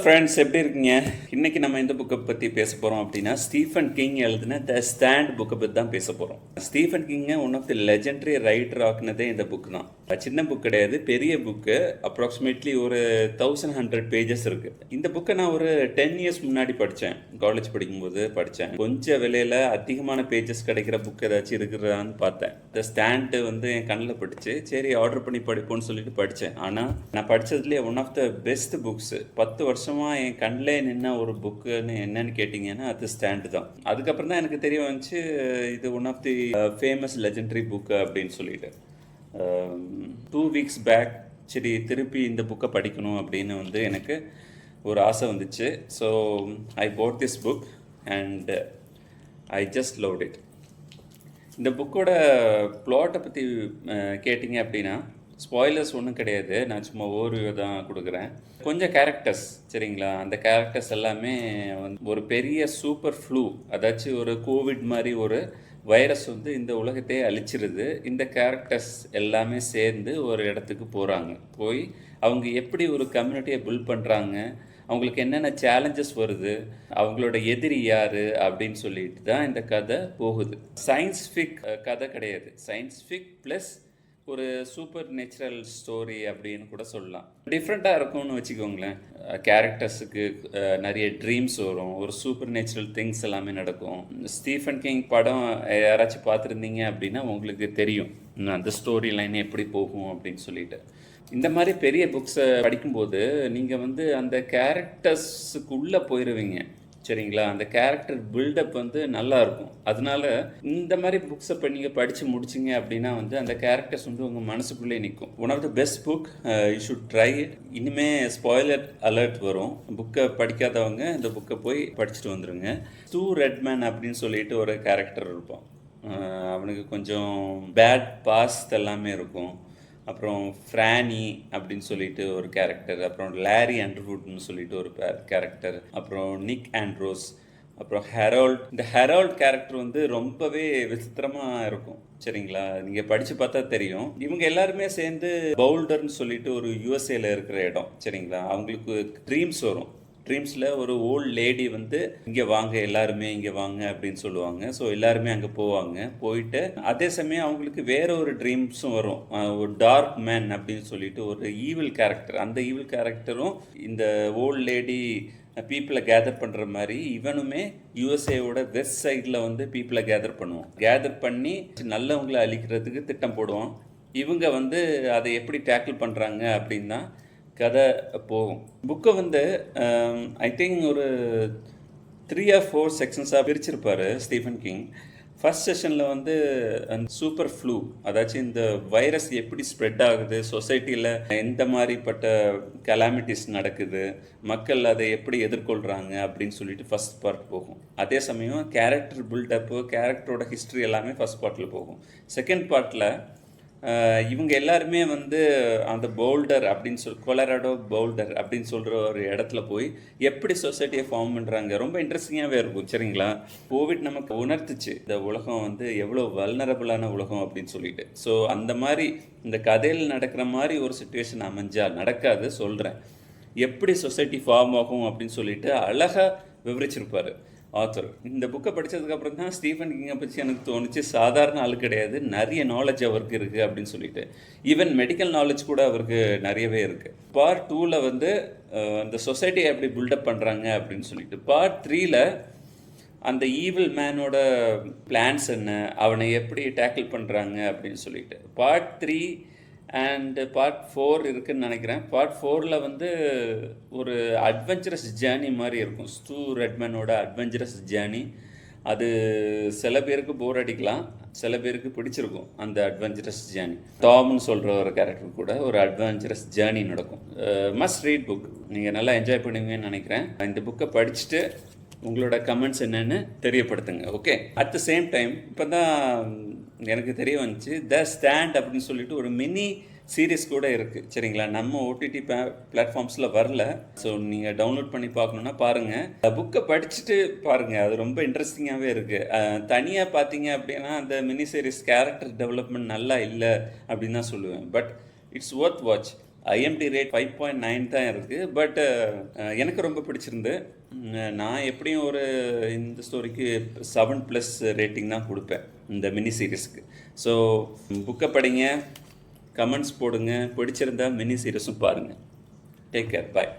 Friends, எப்படி இருக்கீங்க? இன்றைக்கி நம்ம இந்த புக்கை பற்றி பேச போகிறோம் அப்படின்னா, ஸ்டீஃபன் கிங் எழுதின த ஸ்டாண்ட் புக்கை பற்றி தான் பேச போகிறோம். ஸ்டீஃபன் கிங்கை one of the legendary writer ஆக்குனதே இந்த புக் தான். சின்ன புக் கிடையாது, பெரிய புக்கு. அப்ராக்சிமேட்லி ஒரு 1100 பேஜஸ் இருக்குது. இந்த புக்கை நான் ஒரு 10 இயர்ஸ் முன்னாடி படித்தேன். காலேஜ் படிக்கும்போது படித்தேன். கொஞ்சம் விலையில் அதிகமான பேஜஸ் கிடைக்கிற புக் ஏதாச்சும் இருக்கிறதான்னு பார்த்தேன். த ஸ்டாண்டு வந்து என் கண்ணில் பட்டுச்சு. சரி, ஆர்டர் பண்ணி படிப்போம்னு சொல்லிட்டு படித்தேன். ஆனால் நான் படித்ததுலேயே one of the best books. 10 வருஷமாக என் கண்ணில் நின்ன ஒரு புக்குன்னு என்னன்னு கேட்டிங்கன்னா அது ஸ்டாண்டு தான். அதுக்கப்புறம் தான் எனக்கு தெரிய வந்துச்சு இது one of the famous legendary book அப்படின்னு சொல்லிட்டு. 2 வீக்ஸ் பேக் சரி திருப்பி இந்த புக்கை படிக்கணும் அப்படின்னு வந்து எனக்கு ஒரு ஆசை வந்துச்சு. So I bought this book and I just loved it. இந்த புக்கோட ப்ளாட்டை பற்றி கேட்டிங்க அப்படின்னா ஸ்பாய்லர்ஸ் ஒன்றும் கிடையாது, நான் சும்மா ஓவர்வியூ தான் கொடுக்குறேன். கொஞ்சம் கேரக்டர்ஸ் சரிங்களா, அந்த கேரக்டர்ஸ் எல்லாமே வந்து ஒரு பெரிய சூப்பர் ஃப்ளூ, அதாச்சும் ஒரு கோவிட் மாதிரி ஒரு வைரஸ் வந்து இந்த உலகத்தையே அழிச்சிருது. இந்த கேரக்டர்ஸ் எல்லாமே சேர்ந்து ஒரு இடத்துக்கு போகிறாங்க. போய் அவங்க எப்படி ஒரு கம்யூனிட்டியை பில்ட் பண்ணுறாங்க, அவங்களுக்கு என்னென்ன சேலஞ்சஸ் வருது, அவங்களோட எதிரி யார் அப்படின்னு சொல்லிட்டு தான் இந்த கதை போகுது. சயின்ஸ்ஃபிக் கதை கிடையாது, சயின்ஸ்ஃபிக் ப்ளஸ் ஒரு சூப்பர் நேச்சுரல் ஸ்டோரி அப்படின்னு கூட சொல்லலாம். டிஃப்ரெண்ட்டாக இருக்கும்னு வச்சுக்கோங்களேன். கேரக்டர்ஸுக்கு நிறைய ட்ரீம்ஸ் வரும், ஒரு சூப்பர் நேச்சுரல் திங்ஸ் எல்லாமே நடக்கும். ஸ்டீஃபன் கிங் படம் யாராச்சும் பார்த்துருந்தீங்க அப்படின்னா உங்களுக்கு தெரியும் அந்த ஸ்டோரி லைன் எப்படி போகும் அப்படின்னு சொல்லிட்டு. இந்த மாதிரி பெரிய புக்ஸை படிக்கும்போது நீங்கள் வந்து அந்த கேரக்டர்ஸுக்கு உள்ளே போயிடுவீங்க சரிங்களா. அந்த கேரக்டர் பில்டப் வந்து நல்லா இருக்கும். அதனால இந்த மாதிரி புக்ஸை இப்போ நீங்கள் படித்து முடிச்சிங்க அப்படின்னா வந்து அந்த கேரக்டர்ஸ் வந்து உங்கள் மனசுக்குள்ளே நிற்கும். One of the best book, you should try it. இனிமேல் ஸ்பாய்லர் அலர்ட் வரும். புக்கை படிக்காதவங்க இந்த புக்கை போய் படிச்சுட்டு வந்துடுங்க. ஸ்டூ ரெட்மேன் அப்படின்னு சொல்லிட்டு ஒரு கேரக்டர் இருப்பான். அவனுக்கு கொஞ்சம் பேட் பாஸ்ட் எல்லாமே இருக்கும். அப்புறம் ஃப்ரானி அப்படின்னு சொல்லிட்டு ஒரு கேரக்டர், அப்புறம் லாரி ஆண்டர்வுட்னு சொல்லிட்டு ஒரு கேரக்டர், அப்புறம் நிக் ஆண்ட்ரோஸ், அப்புறம் ஹெரால்ட். இந்த ஹெரால்ட் கேரக்டர் வந்து ரொம்பவே விசித்திரமாக இருக்கும் சரிங்களா. நீங்கள் படித்து பார்த்தா தெரியும். இவங்க எல்லாருமே சேர்ந்து பவுல்டர்னு சொல்லிட்டு ஒரு யூஎஸ்ஏல இருக்கிற இடம் சரிங்களா. அவங்களுக்கு ட்ரீம்ஸ் வரும். ட்ரீம்ஸில் ஒரு ஓல்ட் லேடி வந்து இங்கே வாங்க, எல்லாருமே இங்கே வாங்க அப்படின்னு சொல்லுவாங்க. ஸோ எல்லாருமே அங்கே போவாங்க. போயிட்டு அதே சமயம் அவங்களுக்கு வேற ஒரு ட்ரீம்ஸும் வரும். ஒரு டார்க் மேன் அப்படின்னு சொல்லிட்டு ஒரு ஈவில் கேரக்டர். அந்த ஈவில் கேரக்டரும் இந்த ஓல்ட் லேடி பீப்புளை கேதர் பண்ணுற மாதிரி இவனுமே யூஎஸ்ஏவோட வெஸ்ட் சைடில் வந்து பீப்புளை கேதர் பண்ணுவான். கேதர் பண்ணி நல்லவங்களை அழிக்கிறதுக்கு திட்டம் போடுவான். இவங்க வந்து அதை எப்படி டேக்கிள் பண்ணுறாங்க அப்படின்னா கதை போகும். புக்கை வந்து ஐ திங்க் ஒரு 3 or 4 செக்ஷன்ஸாக பிரிச்சிருப்பார் ஸ்டீஃபன் கிங். ஃபர்ஸ்ட் செஷனில் வந்து அந்த சூப்பர் ஃப்ளூ, அதாச்சும் இந்த வைரஸ் எப்படி ஸ்ப்ரெட் ஆகுது, சொசைட்டியில் எந்த மாதிரிப்பட்ட கலாமிட்டிஸ் நடக்குது, மக்கள் அதை எப்படி எதிர்கொள்கிறாங்க அப்படின்னு சொல்லிட்டு ஃபஸ்ட் பார்ட் போகும். அதே சமயம் கேரக்டர் பில்டப்பு, கேரக்டரோட ஹிஸ்ட்ரி எல்லாமே ஃபஸ்ட் பார்ட்டில் போகும். செகண்ட் பார்ட்டில் இவங்க எல்லாருமே வந்து அந்த பவுல்டர் அப்படின்னு கொலராடோ பவுல்டர் அப்படின்னு சொல்கிற ஒரு இடத்துல போய் எப்படி சொசைட்டியை ஃபார்ம் பண்ணுறாங்க. ரொம்ப இன்ட்ரெஸ்டிங்காகவே இருக்கும் சரிங்களா. கோவிட் நமக்கு உணர்த்துச்சு இந்த உலகம் வந்து எவ்வளோ வல்னரபிளான உலகம் அப்படின்னு சொல்லிட்டு. ஸோ அந்த மாதிரி இந்த கதையில் நடக்கிற மாதிரி ஒரு சுச்சுவேஷன் அமைஞ்சால் நடக்காது சொல்கிறேன். எப்படி சொசைட்டி ஃபார்ம் ஆகும் அப்படின்னு சொல்லிட்டு அழகாக விவரிச்சிருப்பார் ஆத்தர். இந்த புக்கை படித்ததுக்கப்புறம் தான் ஸ்டீஃபன் கிங்கை பற்றி எனக்கு தோணுச்சு, சாதாரண ஆள் கிடையாது, நிறைய நாலேஜ் அவருக்கு இருக்குது அப்படின்னு சொல்லிட்டு. ஈவன் மெடிக்கல் நாலேஜ் கூட அவருக்கு நிறையவே இருக்குது. பார்ட் 2ல் வந்து அந்த சொசைட்டியை எப்படி பில்டப் பண்ணுறாங்க அப்படின்னு சொல்லிட்டு. பார்ட் 3ல் அந்த ஈவில் மேனோட பிளான்ஸ் என்ன, அவனை எப்படி டேக்கிள் பண்ணுறாங்க அப்படின்னு சொல்லிட்டு. பார்ட் 3 அண்டு பார்ட் 4 இருக்குதுன்னு நினைக்கிறேன். பார்ட் 4ல் வந்து ஒரு அட்வென்ச்சரஸ் ஜேர்னி மாதிரி இருக்கும். ஸ்டூ ரெட்மேனோட அட்வென்ச்சரஸ் ஜேர்னி. அது சில பேருக்கு போர் அடிக்கலாம், சில பேருக்கு பிடிச்சிருக்கும் அந்த அட்வென்ச்சரஸ் ஜேர்னி. டாம்னு சொல்கிற ஒரு கேரக்டர் கூட ஒரு அட்வென்ச்சரஸ் ஜேர்னி நடக்கும். Must read book. நீங்கள் நல்லா என்ஜாய் பண்ணுவீங்கன்னு நினைக்கிறேன். இந்த புக்கை படிச்சுட்டு உங்களோட கமெண்ட்ஸ் என்னென்னு தெரியப்படுத்துங்க. Okay. At the same time இப்போ தான் எனக்கு தெரிய வந்துச்சு, த ஸ்டாண்ட் அப்படின்னு சொல்லிட்டு ஒரு மினி சீரீஸ் கூட இருக்குது சரிங்களா. நம்ம ஓடிடி பிளாட்ஃபார்ம்ஸில் வரல. ஸோ நீங்கள் டவுன்லோட் பண்ணி பார்க்கணுன்னா பாருங்கள். புக்கை படிச்சுட்டு பாருங்கள், அது ரொம்ப இன்ட்ரெஸ்டிங்காகவே இருக்குது. தனியாக பார்த்தீங்க அப்படின்னா அந்த மினி சீரீஸ் கேரக்டர் டெவலப்மெண்ட் நல்லா இல்லை அப்படின்னு தான் சொல்லுவேன். But it's worth watch. IMD rate 5.9 தான் இருக்குது. பட் எனக்கு ரொம்ப பிடிச்சிருந்து. நான் எப்படியும் ஒரு இந்த ஸ்டோரிக்கு 7+ ரேட்டிங் தான் கொடுப்பேன் இந்த மினி சீரீஸ்க்கு. ஸோ புக்கை படிங்க, கமெண்ட்ஸ் போடுங்க, பிடிச்சிருந்தா மினி சீரீஸும் பாருங்கள். டேக் கேர், பாய்.